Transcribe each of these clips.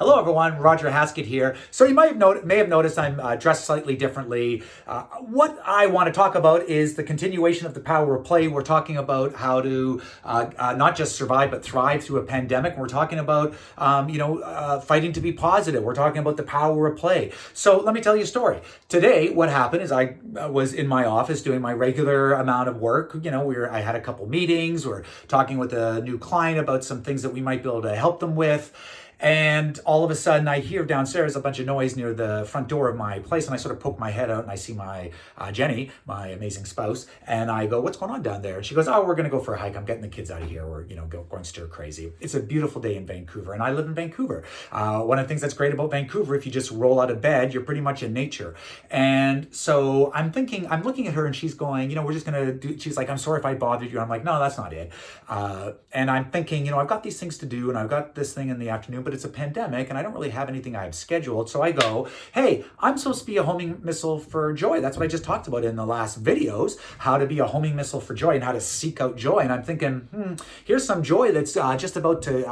Hello, everyone. Roger Haskett here. So you may have noticed I'm dressed slightly differently. What I want to talk about is the continuation of the power of play. We're talking about how to not just survive but thrive through a pandemic. We're talking about fighting to be positive. We're talking about the power of play. So let me tell you a story. Today, what happened is I was in my office doing my regular amount of work. I had a couple meetings. We're talking with a new client about some things that we might be able to help them with. And all of a sudden, I hear downstairs a bunch of noise near the front door of my place, and I sort of poke my head out, and I see my Jenny, my amazing spouse, and I go, "What's going on down there?" And she goes, "Oh, we're going to go for a hike. I'm getting the kids out of here. We're going stir crazy." It's a beautiful day in Vancouver, and I live in Vancouver. One of the things that's great about Vancouver, if you just roll out of bed, you're pretty much in nature. And so I'm looking at her, and she's going, "We're just going to do." She's like, "I'm sorry if I bothered you." I'm like, "No, that's not it." And I'm thinking, I've got these things to do, and I've got this thing in the afternoon, but it's a pandemic and I don't really have anything I have scheduled. So I go, "Hey, I'm supposed to be a homing missile for joy." That's what I just talked about in the last videos, how to be a homing missile for joy and how to seek out joy. And I'm thinking, here's some joy that's just about to,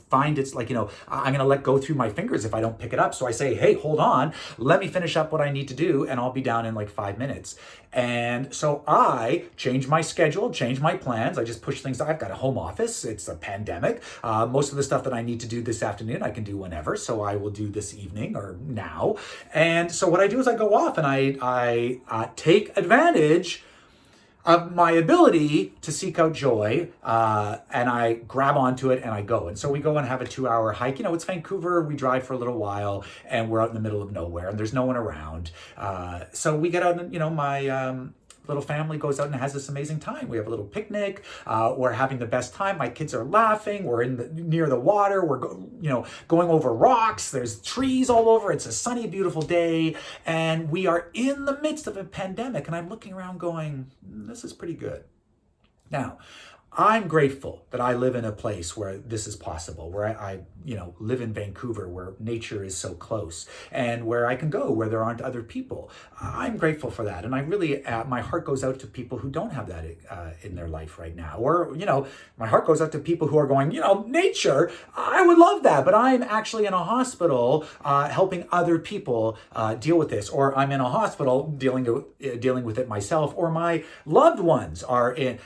find its I'm going to let go through my fingers if I don't pick it up. So I say, "Hey, hold on, let me finish up what I need to do and I'll be down in like 5 minutes. And so I change my schedule, change my plans. I just push things. I've got a home office. It's a pandemic. Most of the stuff that I need to do this afternoon, I can do whenever. So I will do this evening or now. And so what I do is I go off and I take advantage of my ability to seek out joy, and I grab onto it and I go. And so we go and have a 2-hour hike. It's Vancouver. We drive for a little while and we're out in the middle of nowhere and there's no one around. So we get out and, my little family goes out and has this amazing time. We have a little picnic. We're having the best time. My kids are laughing. We're near the water. We're going over rocks. There's trees all over. It's a sunny, beautiful day. And we are in the midst of a pandemic. And I'm looking around going, this is pretty good. Now, I'm grateful that I live in a place where this is possible, where I live in Vancouver, where nature is so close and where I can go where there aren't other people. I'm grateful for that. And I really, my heart goes out to people who don't have that in their life right now. Or, my heart goes out to people who are going, nature, I would love that, but I'm actually in a hospital helping other people deal with this. Or I'm in a hospital dealing with it myself, or my loved ones are in,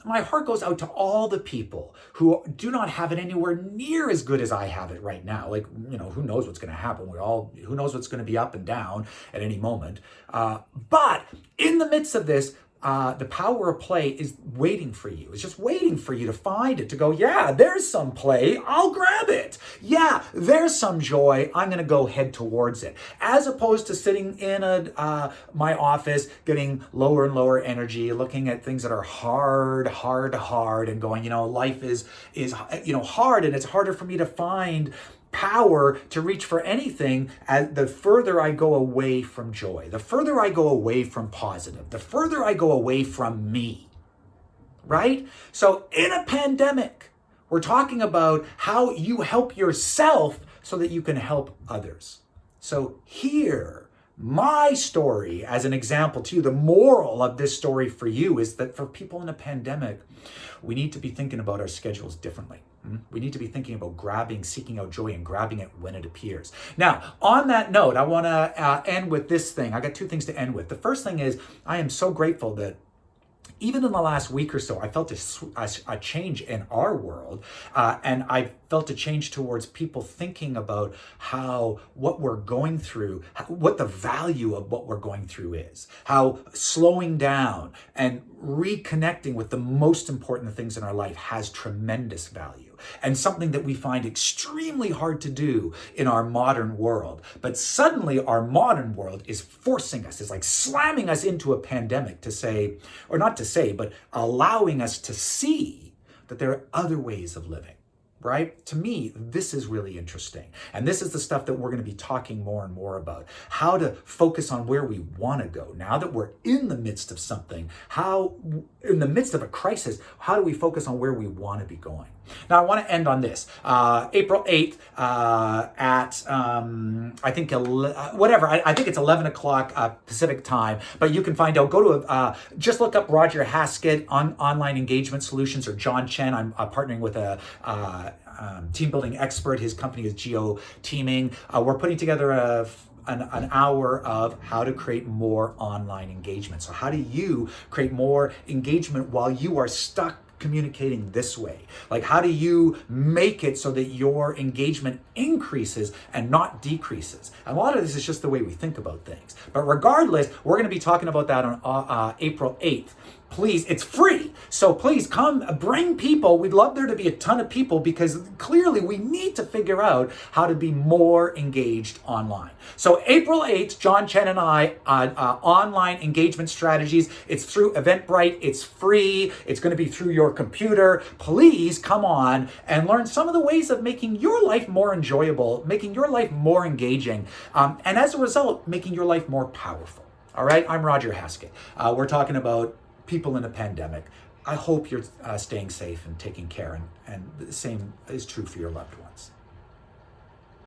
my heart goes out to all the people who do not have it anywhere near as good as I have it right now. Who knows what's going to happen? Who knows what's going to be up and down at any moment. But in the midst of this, the power of play is waiting for you. It's just waiting for you to find it, to go, yeah, there's some play. I'll grab it. Yeah, there's some joy. I'm going to go head towards it. As opposed to sitting in my office, getting lower and lower energy, looking at things that are hard, and going, life is hard, and it's harder for me to find power to reach for anything. As the further I go away from joy, the further I go away from positive, the further I go away from me, right? So in a pandemic, we're talking about how you help yourself so that you can help others. So here, my story as an example to you, the moral of this story for you is that for people in a pandemic, we need to be thinking about our schedules differently. We need to be thinking about seeking out joy and grabbing it when it appears. Now, on that note, I want to end with this thing. I got 2 things to end with. The first thing is I am so grateful that even in the last week or so, I felt a change in our world, and I felt a change towards people thinking about what we're going through, what the value of what we're going through is, how slowing down and reconnecting with the most important things in our life has tremendous value. And something that we find extremely hard to do in our modern world. But suddenly our modern world is forcing us, is like slamming us into a pandemic to say, or not to say, but allowing us to see that there are other ways of living. Right? To me, this is really interesting. And this is the stuff that we're going to be talking more and more about. How to focus on where we want to go. Now that we're in the midst of something, in the midst of a crisis, how do we focus on where we want to be going? Now, I want to end on this. April 8th at, I think, whatever, I think it's 11 o'clock Pacific time, but you can find out, go to, just look up Roger Haskett on Online Engagement Solutions, or John Chen. I'm partnering with a team building expert. His company is Geo Teaming. We're putting together an hour of how to create more online engagement. So how do you create more engagement while you are stuck communicating this way? Like, how do you make it so that your engagement increases and not decreases? And a lot of this is just the way we think about things. But regardless, we're going to be talking about that on April 8th. Please, it's free. So please come, bring people. We'd love there to be a ton of people, because clearly we need to figure out how to be more engaged online. So April 8th, John Chen and I, online engagement strategies. It's through Eventbrite. It's free. It's going to be through your computer. Please come on and learn some of the ways of making your life more enjoyable, making your life more engaging, and as a result, making your life more powerful. All right, I'm Roger Haskett. We're talking about people in a pandemic. I hope you're staying safe and taking care, and the same is true for your loved ones.